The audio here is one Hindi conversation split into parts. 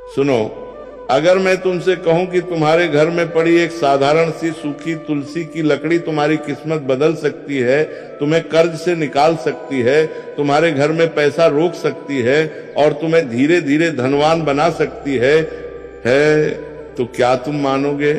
सुनो, अगर मैं तुमसे कहूं कि तुम्हारे घर में पड़ी एक साधारण सी सूखी तुलसी की लकड़ी तुम्हारी किस्मत बदल सकती है, तुम्हें कर्ज से निकाल सकती है, तुम्हारे घर में पैसा रोक सकती है और तुम्हें धीरे धीरे धनवान बना सकती है, तो क्या तुम मानोगे?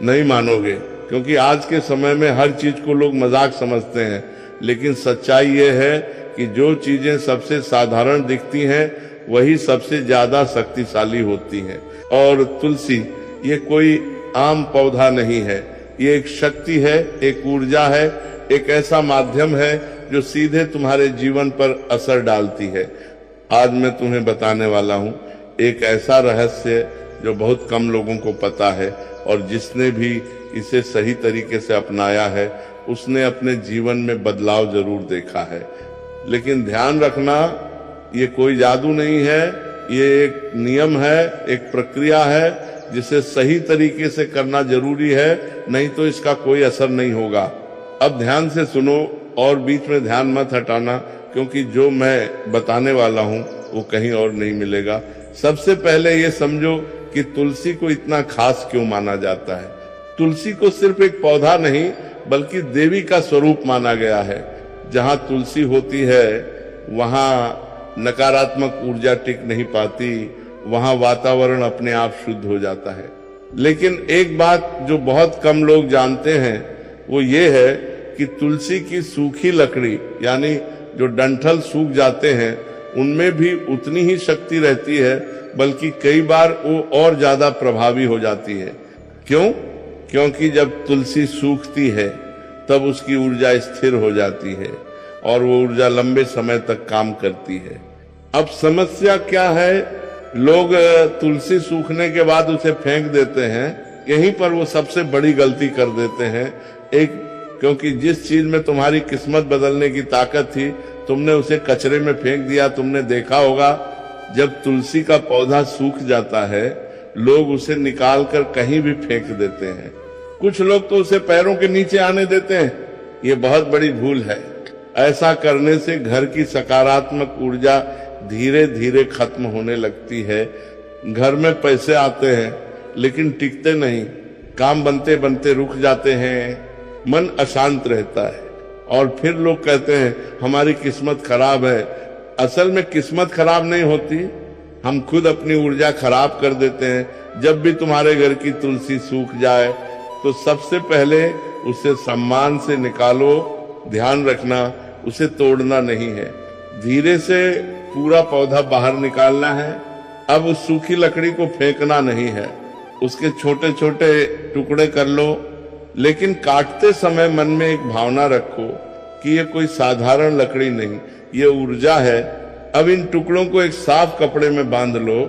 नहीं मानोगे, क्योंकि आज के समय में हर चीज को लोग मजाक समझते हैं। लेकिन सच्चाई ये है कि जो चीजें सबसे साधारण दिखती हैं वही सबसे ज्यादा शक्तिशाली होती हैं। और तुलसी ये कोई आम पौधा नहीं है, ये एक शक्ति है, एक ऊर्जा है, एक ऐसा माध्यम है जो सीधे तुम्हारे जीवन पर असर डालती है। आज मैं तुम्हें बताने वाला हूँ एक ऐसा रहस्य जो बहुत कम लोगों को पता है, और जिसने भी इसे सही तरीके से अपनाया है उसने अपने जीवन में बदलाव जरूर देखा है। लेकिन ध्यान रखना, ये कोई जादू नहीं है, ये एक नियम है, एक प्रक्रिया है जिसे सही तरीके से करना जरूरी है, नहीं तो इसका कोई असर नहीं होगा। अब ध्यान से सुनो और बीच में ध्यान मत हटाना, क्योंकि जो मैं बताने वाला हूँ वो कहीं और नहीं मिलेगा। सबसे पहले ये समझो कि तुलसी को इतना खास क्यों माना जाता है। तुलसी को सिर्फ एक पौधा नहीं बल्कि देवी का स्वरूप माना गया है। जहाँ तुलसी होती है वहाँ नकारात्मक ऊर्जा टिक नहीं पाती, वहाँ वातावरण अपने आप शुद्ध हो जाता है। लेकिन एक बात जो बहुत कम लोग जानते हैं वो ये है कि तुलसी की सूखी लकड़ी यानी जो डंठल सूख जाते हैं उनमें भी उतनी ही शक्ति रहती है, बल्कि कई बार वो और ज्यादा प्रभावी हो जाती है। क्यों? क्योंकि जब तुलसी सूखती है तब उसकी ऊर्जा स्थिर हो जाती है और वो ऊर्जा लंबे समय तक काम करती है। अब समस्या क्या है, लोग तुलसी सूखने के बाद उसे फेंक देते हैं। यहीं पर वो सबसे बड़ी गलती कर देते हैं। क्योंकि जिस चीज में तुम्हारी किस्मत बदलने की ताकत थी तुमने उसे कचरे में फेंक दिया। तुमने देखा होगा जब तुलसी का पौधा सूख जाता है लोग उसे निकाल कर कहीं भी फेंक देते हैं। कुछ लोग तो उसे पैरों के नीचे आने देते हैं। ये बहुत बड़ी भूल है। ऐसा करने से घर की सकारात्मक ऊर्जा धीरे धीरे खत्म होने लगती है। घर में पैसे आते हैं लेकिन टिकते नहीं, काम बनते बनते रुक जाते हैं, मन अशांत रहता है और फिर लोग कहते हैं हमारी किस्मत खराब है। असल में किस्मत खराब नहीं होती, हम खुद अपनी ऊर्जा खराब कर देते हैं। जब भी तुम्हारे घर की तुलसी सूख जाए तो सबसे पहले उसे सम्मान से निकालो। ध्यान रखना, उसे तोड़ना नहीं है, धीरे से पूरा पौधा बाहर निकालना है। अब उस सूखी लकड़ी को फेंकना नहीं है, उसके छोटे छोटे टुकड़े कर लो, लेकिन काटते समय मन में एक भावना रखो कि ये कोई साधारण लकड़ी नहीं, ये ऊर्जा है। अब इन टुकड़ों को एक साफ कपड़े में बांध लो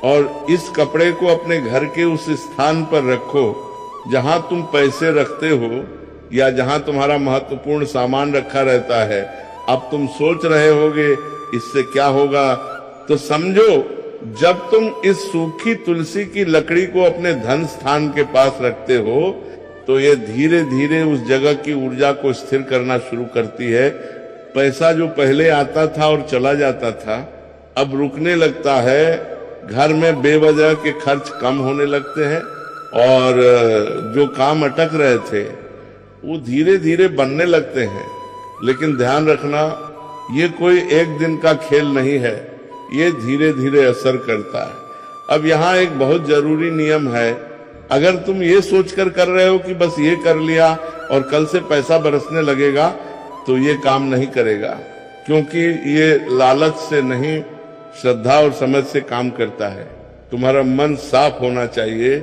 और इस कपड़े को अपने घर के उस स्थान पर रखो जहां तुम पैसे रखते हो या जहां तुम्हारा महत्वपूर्ण सामान रखा रहता है। अब तुम सोच रहे होगे इससे क्या होगा, तो समझो जब तुम इस सूखी तुलसी की लकड़ी को अपने धन स्थान के पास रखते हो तो ये धीरे धीरे उस जगह की ऊर्जा को स्थिर करना शुरू करती है। पैसा जो पहले आता था और चला जाता था अब रुकने लगता है। घर में बेवजह के खर्च कम होने लगते हैं और जो काम अटक रहे थे वो धीरे धीरे बनने लगते हैं। लेकिन ध्यान रखना, ये कोई एक दिन का खेल नहीं है, ये धीरे धीरे असर करता है। अब यहाँ एक बहुत जरूरी नियम है। अगर तुम ये सोचकर कर रहे हो कि बस ये कर लिया और कल से पैसा बरसने लगेगा तो ये काम नहीं करेगा, क्योंकि ये लालच से नहीं, श्रद्धा और समझ से काम करता है। तुम्हारा मन साफ होना चाहिए,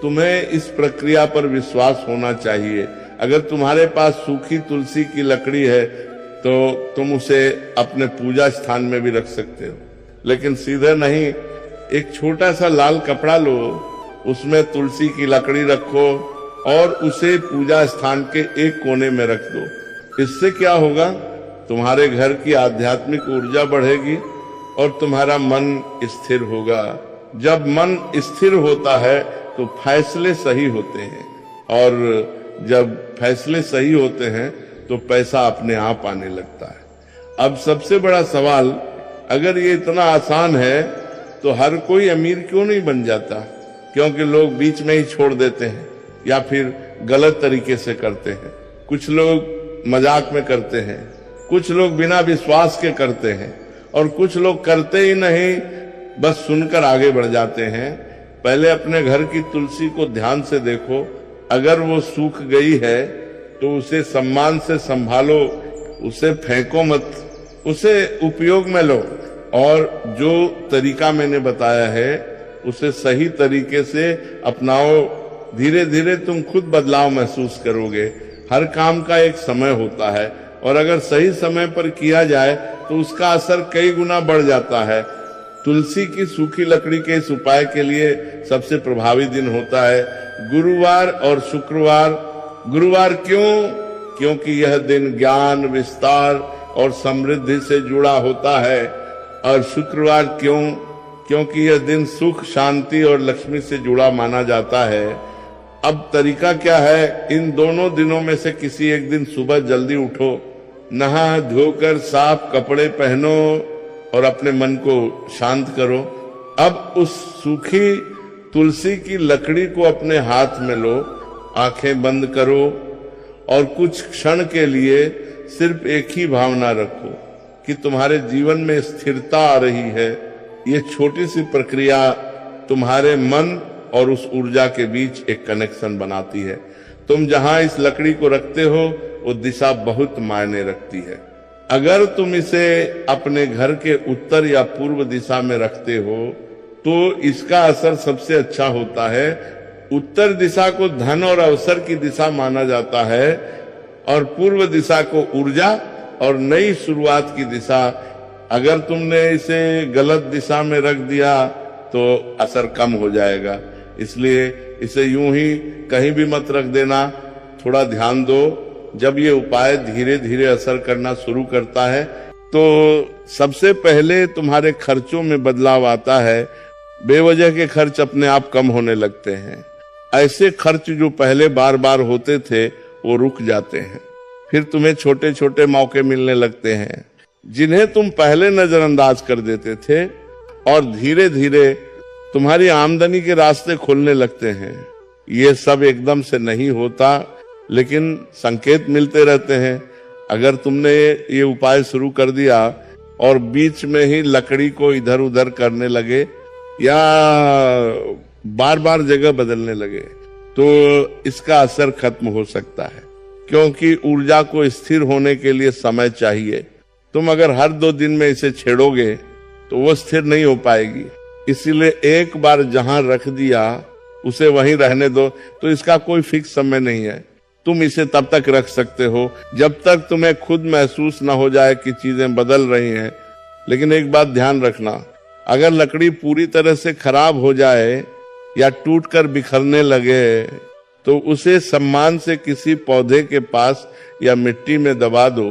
तुम्हें इस प्रक्रिया पर विश्वास होना चाहिए। अगर तुम्हारे पास सूखी तुलसी की लकड़ी है तो तुम उसे अपने पूजा स्थान में भी रख सकते हो, लेकिन सीधे नहीं। एक छोटा सा लाल कपड़ा लो, उसमें तुलसी की लकड़ी रखो और उसे पूजा स्थान के एक कोने में रख दो। इससे क्या होगा, तुम्हारे घर की आध्यात्मिक ऊर्जा बढ़ेगी और तुम्हारा मन स्थिर होगा। जब मन स्थिर होता है तो फैसले सही होते हैं, और जब फैसले सही होते हैं तो पैसा अपने आप आने लगता है। अब सबसे बड़ा सवाल, अगर ये इतना आसान है तो हर कोई अमीर क्यों नहीं बन जाता? क्योंकि लोग बीच में ही छोड़ देते हैं या फिर गलत तरीके से करते हैं। कुछ लोग मजाक में करते हैं, कुछ लोग बिना विश्वास के करते हैं, और कुछ लोग करते ही नहीं, बस सुनकर आगे बढ़ जाते हैं। पहले अपने घर की तुलसी को ध्यान से देखो, अगर वो सूख गई है तो उसे सम्मान से संभालो, उसे फेंको मत, उसे उपयोग में लो, और जो तरीका मैंने बताया है उसे सही तरीके से अपनाओ। धीरे धीरे तुम खुद बदलाव महसूस करोगे। हर काम का एक समय होता है, और अगर सही समय पर किया जाए तो उसका असर कई गुना बढ़ जाता है। तुलसी की सूखी लकड़ी के इस उपाय के लिए सबसे प्रभावी दिन होता है गुरुवार और शुक्रवार। गुरुवार क्यों? क्योंकि यह दिन ज्ञान, विस्तार और समृद्धि से जुड़ा होता है। और शुक्रवार क्यों? क्योंकि यह दिन सुख, शांति और लक्ष्मी से जुड़ा माना जाता है। अब तरीका क्या है? इन दोनों दिनों में से किसी एक दिन सुबह जल्दी उठो, नहा धोकर साफ कपड़े पहनो और अपने मन को शांत करो। अब उस सूखी तुलसी की लकड़ी को अपने हाथ में लो, आंखें बंद करो और कुछ क्षण के लिए सिर्फ एक ही भावना रखो कि तुम्हारे जीवन में स्थिरता आ रही है। ये छोटी सी प्रक्रिया तुम्हारे मन और उस ऊर्जा के बीच एक कनेक्शन बनाती है। तुम जहां इस लकड़ी को रखते हो वो दिशा बहुत मायने रखती है। अगर तुम इसे अपने घर के उत्तर या पूर्व दिशा में रखते हो तो इसका असर सबसे अच्छा होता है। उत्तर दिशा को धन और अवसर की दिशा माना जाता है और पूर्व दिशा को ऊर्जा और नई शुरुआत की दिशा। अगर तुमने इसे गलत दिशा में रख दिया तो असर कम हो जाएगा। इसलिए इसे यूं ही कहीं भी मत रख देना, थोड़ा ध्यान दो। जब ये उपाय धीरे धीरे असर करना शुरू करता है तो सबसे पहले तुम्हारे खर्चों में बदलाव आता है। बेवजह के खर्च अपने आप कम होने लगते हैं। ऐसे खर्च जो पहले बार बार होते थे वो रुक जाते हैं। फिर तुम्हें छोटे छोटे मौके मिलने लगते हैं जिन्हें तुम पहले नजरअंदाज कर देते थे, और धीरे धीरे तुम्हारी आमदनी के रास्ते खुलने लगते हैं। ये सब एकदम से नहीं होता, लेकिन संकेत मिलते रहते हैं। अगर तुमने ये उपाय शुरू कर दिया और बीच में ही लकड़ी को इधर उधर करने लगे या बार बार जगह बदलने लगे तो इसका असर खत्म हो सकता है, क्योंकि ऊर्जा को स्थिर होने के लिए समय चाहिए। तुम अगर हर 2 दिन में इसे छेड़ोगे तो वो स्थिर नहीं हो पाएगी। इसीलिए एक बार जहां रख दिया उसे वहीं रहने दो। तो इसका कोई फिक्स समय नहीं है। तुम इसे तब तक रख सकते हो जब तक तुम्हें खुद महसूस न हो जाए कि चीजें बदल रही हैं। लेकिन एक बात ध्यान रखना, अगर लकड़ी पूरी तरह से खराब हो जाए या टूटकर बिखरने लगे तो उसे सम्मान से किसी पौधे के पास या मिट्टी में दबा दो,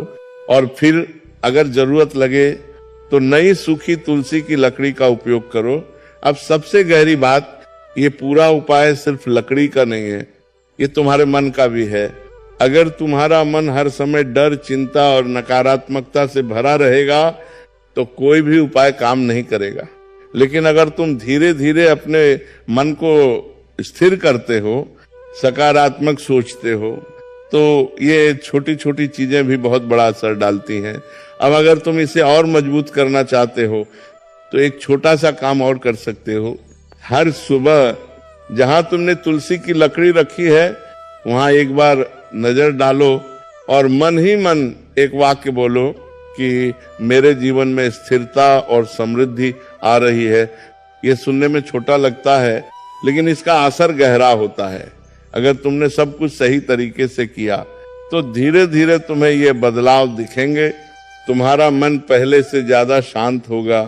और फिर अगर जरूरत लगे तो नई सूखी तुलसी की लकड़ी का उपयोग करो। अब सबसे गहरी बात, ये पूरा उपाय सिर्फ लकड़ी का नहीं है, ये तुम्हारे मन का भी है। अगर तुम्हारा मन हर समय डर, चिंता और नकारात्मकता से भरा रहेगा तो कोई भी उपाय काम नहीं करेगा। लेकिन अगर तुम धीरे धीरे अपने मन को स्थिर करते हो, सकारात्मक सोचते हो, तो ये छोटी छोटी चीजें भी बहुत बड़ा असर डालती हैं। अब अगर तुम इसे और मजबूत करना चाहते हो तो एक छोटा सा काम और कर सकते हो। हर सुबह जहां तुमने तुलसी की लकड़ी रखी है वहां एक बार नजर डालो और मन ही मन एक वाक्य बोलो कि मेरे जीवन में स्थिरता और समृद्धि आ रही है। ये सुनने में छोटा लगता है लेकिन इसका असर गहरा होता है। अगर तुमने सब कुछ सही तरीके से किया तो धीरे धीरे तुम्हें ये बदलाव दिखेंगे। तुम्हारा मन पहले से ज्यादा शांत होगा,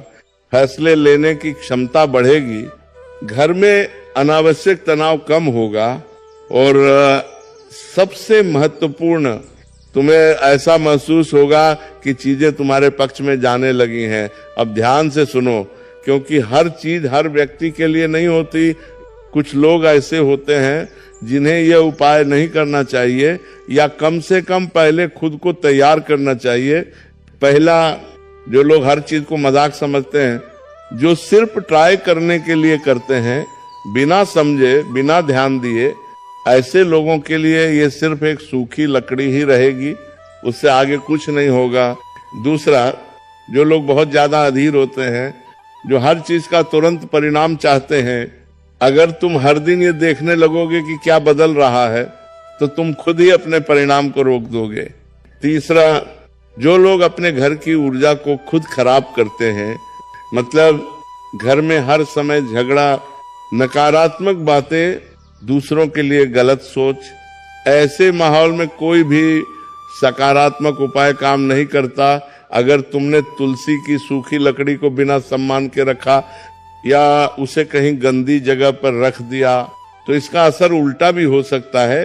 फैसले लेने की क्षमता बढ़ेगी, घर में अनावश्यक तनाव कम होगा, और सबसे महत्वपूर्ण, तुम्हें ऐसा महसूस होगा कि चीजें तुम्हारे पक्ष में जाने लगी हैं। अब ध्यान से सुनो, क्योंकि हर चीज हर व्यक्ति के लिए नहीं होती। कुछ लोग ऐसे होते हैं जिन्हें यह उपाय नहीं करना चाहिए, या कम से कम पहले खुद को तैयार करना चाहिए। पहला, जो लोग हर चीज को मजाक समझते हैं जो सिर्फ ट्राई करने के लिए करते हैं, बिना समझे, बिना ध्यान दिए, ऐसे लोगों के लिए ये सिर्फ एक सूखी लकड़ी ही रहेगी, उससे आगे कुछ नहीं होगा। दूसरा, जो लोग बहुत ज्यादा अधीर होते हैं, जो हर चीज का तुरंत परिणाम चाहते हैं, अगर तुम हर दिन ये देखने लगोगे कि क्या बदल रहा है, तो तुम खुद ही अपने परिणाम को रोक दोगे। तीसरा, जो लोग अपने घर की ऊर्जा को खुद खराब करते हैं, मतलब घर में हर समय झगड़ा, नकारात्मक बातें, दूसरों के लिए गलत सोच, ऐसे माहौल में कोई भी सकारात्मक उपाय काम नहीं करता। अगर तुमने तुलसी की सूखी लकड़ी को बिना सम्मान के रखा या उसे कहीं गंदी जगह पर रख दिया, तो इसका असर उल्टा भी हो सकता है,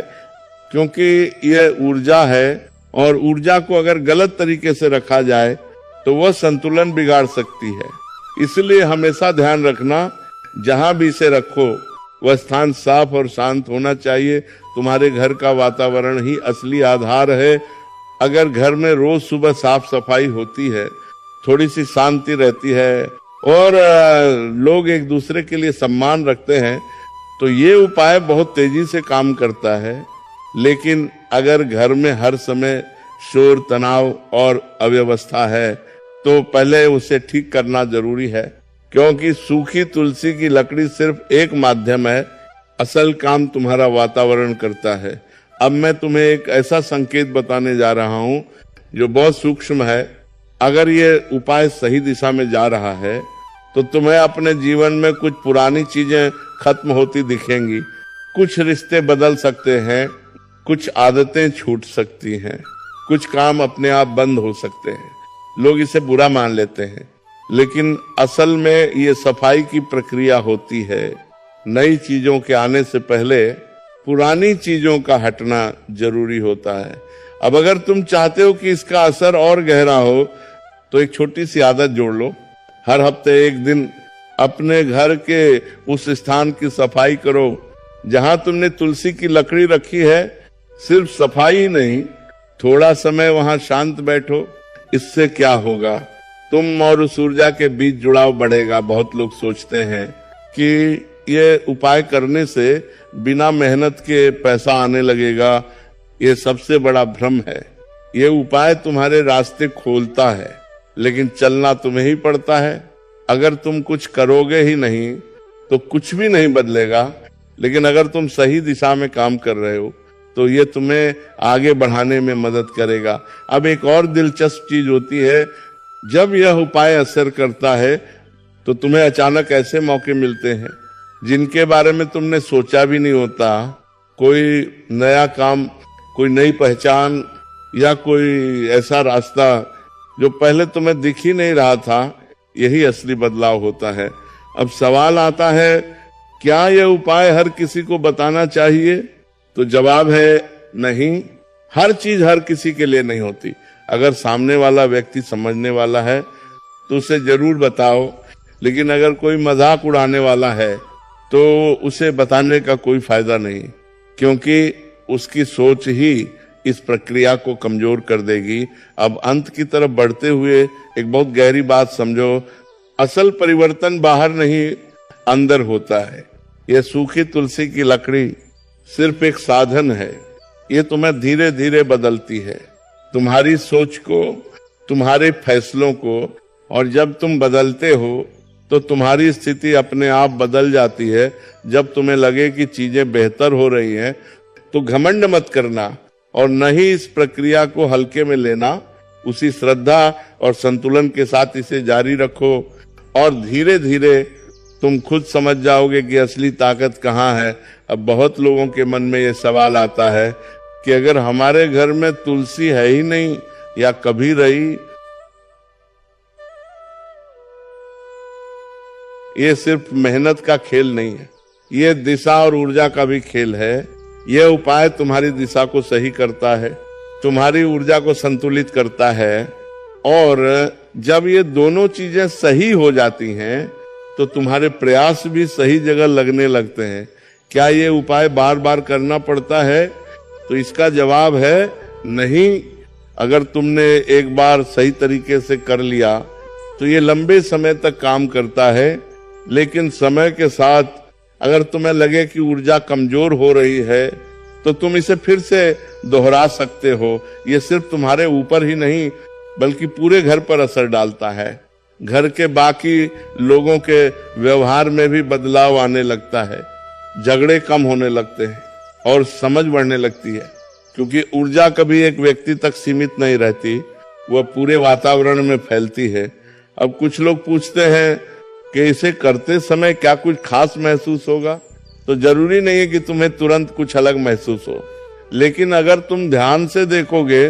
क्योंकि यह ऊर्जा है और ऊर्जा को अगर गलत तरीके से रखा जाए तो वह संतुलन बिगाड़ सकती है। इसलिए हमेशा ध्यान रखना, जहां भी इसे रखो वह स्थान साफ और शांत होना चाहिए। तुम्हारे घर का वातावरण ही असली आधार है। अगर घर में रोज सुबह साफ सफाई होती है, थोड़ी सी शांति रहती है और लोग एक दूसरे के लिए सम्मान रखते हैं, तो ये उपाय बहुत तेजी से काम करता है। लेकिन अगर घर में हर समय शोर, तनाव और अव्यवस्था है, तो पहले उसे ठीक करना जरूरी है, क्योंकि सूखी तुलसी की लकड़ी सिर्फ एक माध्यम है, असल काम तुम्हारा वातावरण करता है। अब मैं तुम्हें एक ऐसा संकेत बताने जा रहा हूं जो बहुत सूक्ष्म है। अगर ये उपाय सही दिशा में जा रहा है, तो तुम्हें अपने जीवन में कुछ पुरानी चीजें खत्म होती दिखेंगी, कुछ रिश्ते बदल सकते हैं, कुछ आदतें छूट सकती हैं, कुछ काम अपने आप बंद हो सकते हैं। लोग इसे बुरा मान लेते हैं, लेकिन असल में ये सफाई की प्रक्रिया होती है। नई चीजों के आने से पहले पुरानी चीजों का हटना जरूरी होता है। अब अगर तुम चाहते हो कि इसका असर और गहरा हो, तो एक छोटी सी आदत जोड़ लो। हर हफ्ते एक दिन अपने घर के उस स्थान की सफाई करो जहां तुमने तुलसी की लकड़ी रखी है। सिर्फ सफाई ही नहीं, थोड़ा समय वहां शांत बैठो। इससे क्या होगा, तुम और उस ऊर्जा के बीच जुड़ाव बढ़ेगा। बहुत लोग सोचते हैं कि ये उपाय करने से बिना मेहनत के पैसा आने लगेगा। ये सबसे बड़ा भ्रम है। ये उपाय तुम्हारे रास्ते खोलता है, लेकिन चलना तुम्हें ही पड़ता है। अगर तुम कुछ करोगे ही नहीं तो कुछ भी नहीं बदलेगा, लेकिन अगर तुम सही दिशा में काम कर रहे हो तो ये तुम्हें आगे बढ़ाने में मदद करेगा। अब एक और दिलचस्प चीज होती है, जब यह उपाय असर करता है तो तुम्हें अचानक ऐसे मौके मिलते हैं जिनके बारे में तुमने सोचा भी नहीं होता। कोई नया काम, कोई नई पहचान या कोई ऐसा रास्ता जो पहले तुम्हें दिख ही नहीं रहा था, यही असली बदलाव होता है। अब सवाल आता है, क्या यह उपाय हर किसी को बताना चाहिए? तो जवाब है नहीं। हर चीज हर किसी के लिए नहीं होती। अगर सामने वाला व्यक्ति समझने वाला है तो उसे जरूर बताओ, लेकिन अगर कोई मजाक उड़ाने वाला है तो उसे बताने का कोई फायदा नहीं, क्योंकि उसकी सोच ही इस प्रक्रिया को कमजोर कर देगी। अब अंत की तरफ बढ़ते हुए एक बहुत गहरी बात समझो, असल परिवर्तन बाहर नहीं अंदर होता है। यह सूखी तुलसी की लकड़ी सिर्फ एक साधन है। ये तुम्हें धीरे धीरे बदलती है, तुम्हारी सोच को, तुम्हारे फैसलों को, और जब तुम बदलते हो तो तुम्हारी स्थिति अपने आप बदल जाती है। जब तुम्हें लगे कि चीजें बेहतर हो रही हैं तो घमंड मत करना और न ही इस प्रक्रिया को हल्के में लेना। उसी श्रद्धा और संतुलन के साथ इसे जारी रखो और धीरे धीरे तुम खुद समझ जाओगे कि असली ताकत कहाँ है। अब बहुत लोगों के मन में ये सवाल आता है कि अगर हमारे घर में तुलसी है ही नहीं या कभी रही, ये सिर्फ मेहनत का खेल नहीं है, ये दिशा और ऊर्जा का भी खेल है। यह उपाय तुम्हारी दिशा को सही करता है, तुम्हारी ऊर्जा को संतुलित करता है, और जब ये दोनों चीजें सही हो जाती हैं तो तुम्हारे प्रयास भी सही जगह लगने लगते हैं। क्या ये उपाय बार बार करना पड़ता है? तो इसका जवाब है नहीं। अगर तुमने एक बार सही तरीके से कर लिया तो ये लंबे समय तक काम करता है। लेकिन समय के साथ अगर तुम्हें लगे कि ऊर्जा कमजोर हो रही है तो तुम इसे फिर से दोहरा सकते हो। ये सिर्फ तुम्हारे ऊपर ही नहीं बल्कि पूरे घर पर असर डालता है। घर के बाकी लोगों के व्यवहार में भी बदलाव आने लगता है, झगड़े कम होने लगते हैं और समझ बढ़ने लगती है। क्योंकि ऊर्जा कभी एक व्यक्ति तक सीमित नहीं रहती, वह पूरे वातावरण में फैलती है। अब कुछ लोग पूछते हैं कि इसे करते समय क्या कुछ खास महसूस होगा? तो जरूरी नहीं है कि तुम्हें तुरंत कुछ अलग महसूस हो, लेकिन अगर तुम ध्यान से देखोगे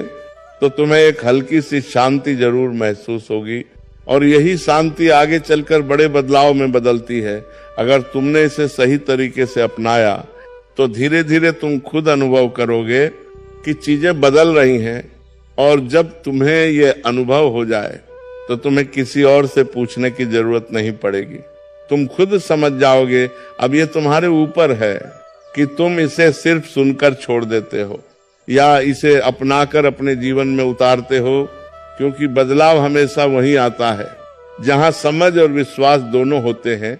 तो तुम्हें एक हल्की सी शांति जरूर महसूस होगी और यही शांति आगे चलकर बड़े बदलाव में बदलती है। अगर तुमने इसे सही तरीके से अपनाया तो धीरे धीरे तुम खुद अनुभव करोगे कि चीजें बदल रही हैं। और जब तुम्हें ये अनुभव हो जाए तो तुम्हें किसी और से पूछने की जरूरत नहीं पड़ेगी, तुम खुद समझ जाओगे। अब ये तुम्हारे ऊपर है कि तुम इसे सिर्फ सुनकर छोड़ देते हो या इसे अपनाकर अपने जीवन में उतारते हो। क्योंकि बदलाव हमेशा वहीं आता है जहां समझ और विश्वास दोनों होते हैं।